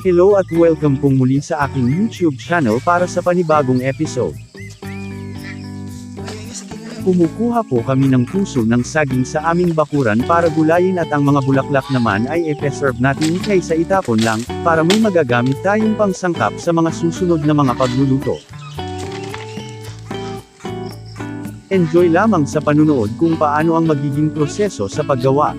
Hello at welcome pong muli sa aking YouTube channel para sa panibagong episode. Kumukuha po kami ng puso ng saging sa aming bakuran para gulayin at ang mga bulaklak naman ay i-preserve natin kaysa itapon lang, para may magagamit tayong pangsangkap sa mga susunod na mga pagluluto. Enjoy lamang sa panunood kung paano ang magiging proseso sa paggawa.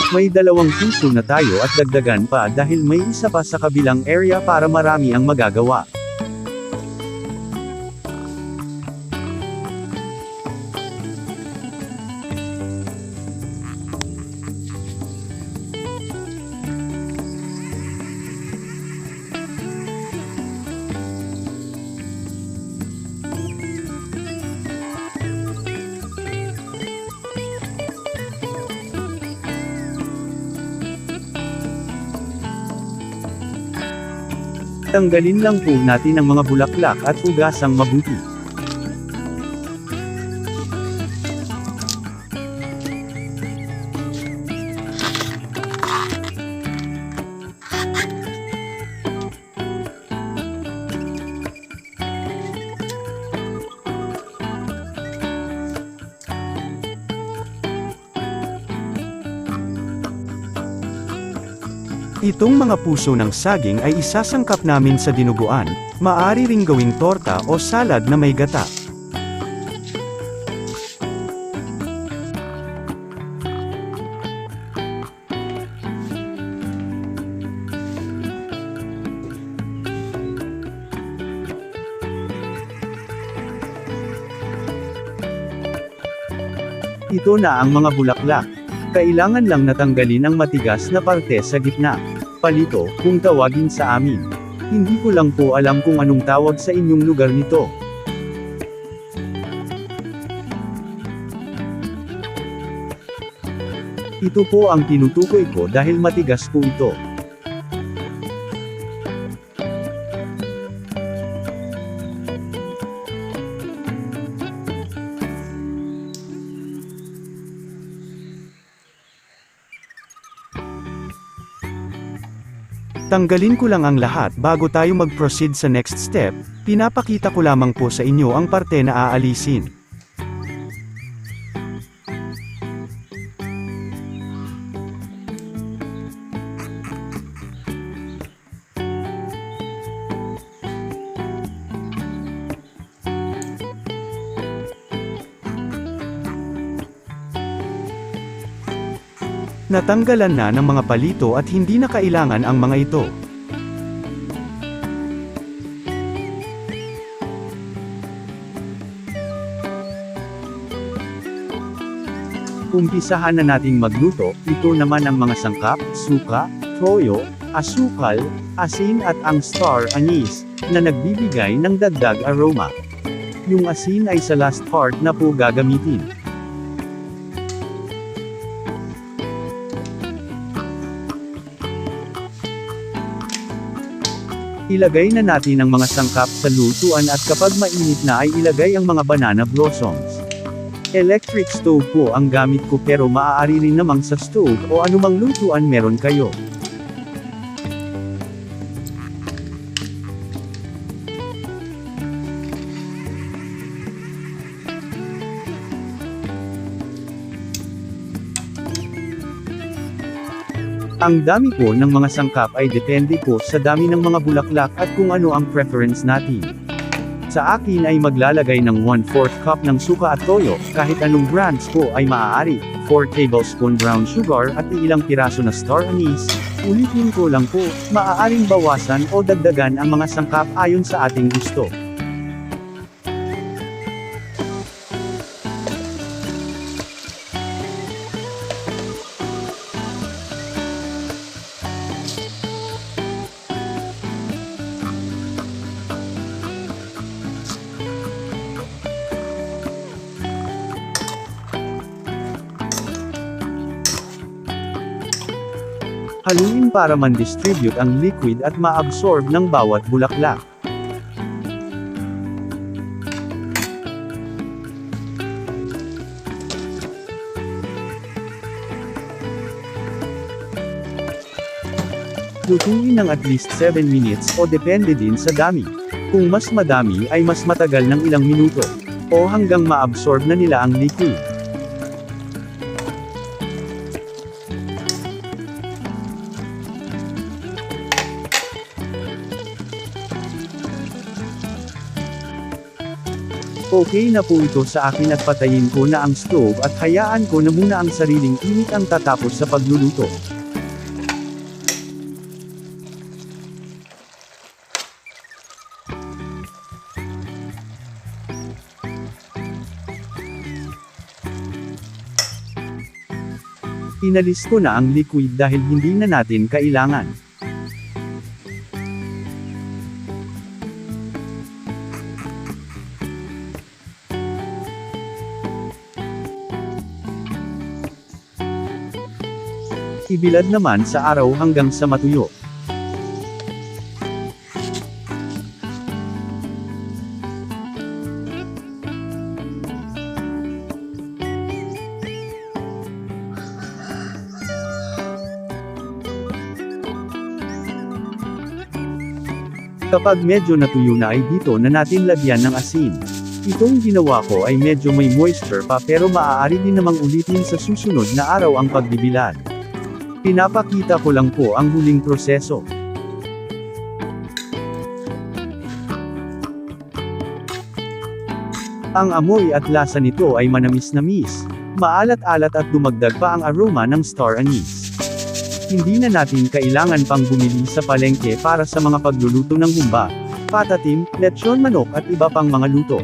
May dalawang puso na tayo at dagdagan pa dahil may isa pa sa kabilang area para marami ang magagawa. Tanggalin lang po natin ang mga bulaklak at hugasang mabuti. Itong mga puso ng saging ay isasangkap namin sa dinuguan, maaari ring gawing torta o salad na may gata. Ito na ang mga bulaklak. Kailangan lang natanggalin ang matigas na parte sa gitna. Palito, kung tawagin sa amin. Hindi ko lang po alam kung anong tawag sa inyong lugar nito. Ito po ang tinutukoy ko dahil matigas po ito. Tanggalin ko lang ang lahat bago tayo mag-proceed sa next step, pinapakita ko lamang po sa inyo ang parte na aalisin. Natanggalan na ng mga palito at hindi na kailangan ang mga ito. Umpisahan na nating magluto. Ito naman ang mga sangkap, suka, toyo, asukal, asin at ang star anise, na nagbibigay ng dagdag aroma. Yung asin ay sa last part na po gagamitin. Ilagay na natin ang mga sangkap sa lutuan at kapag mainit na ay ilagay ang mga banana blossoms. Electric stove po ang gamit ko pero maaari rin namang sa stove o anumang lutuan meron kayo. Ang dami po ng mga sangkap ay depende po sa dami ng mga bulaklak at kung ano ang preference natin. Sa akin ay maglalagay ng 1/4 cup ng suka at toyo, kahit anong brands po ay maaari, 4 tablespoon brown sugar at ilang piraso na star anise. Ulitin ko lang po, maaaring bawasan o dagdagan ang mga sangkap ayon sa ating gusto. Haluin para man-distribute ang liquid at ma-absorb ng bawat bulaklak. Lutuin ng at least 7 minutes o depende din sa dami. Kung mas madami ay mas matagal ng ilang minuto, o hanggang ma-absorb na nila ang liquid. Okay na po ito sa akin at patayin ko na ang stove at hayaan ko na muna ang sariling init ang tatapos sa pagluluto. Inalis ko na ang liquid dahil hindi na natin kailangan. Ibilad naman sa araw hanggang sa matuyo. Kapag medyo natuyo na ay dito na natin lagyan ng asin. Itong ginawa ko ay medyo may moisture pa pero maaari din namang ulitin sa susunod na araw ang pagbibilad. Pinapakita ko lang po ang huling proseso. Ang amoy at lasa nito ay manamis-namis, maalat-alat at dumagdag pa ang aroma ng star anise. Hindi na natin kailangan pang bumili sa palengke para sa mga pagluluto ng humba, patatim, lechon manok at iba pang mga luto.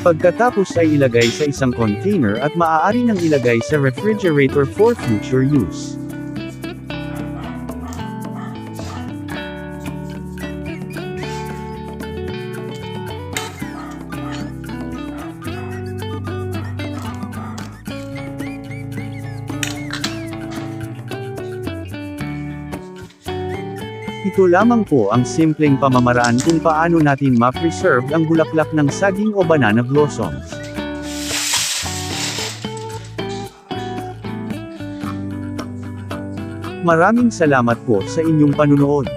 Pagkatapos ay ilagay sa isang container at maaari nang ilagay sa refrigerator for future use. Ito lamang po ang simpleng pamamaraan kung paano natin ma-preserve ang bulaklak ng saging o banana blossoms. Maraming salamat po sa inyong panunood.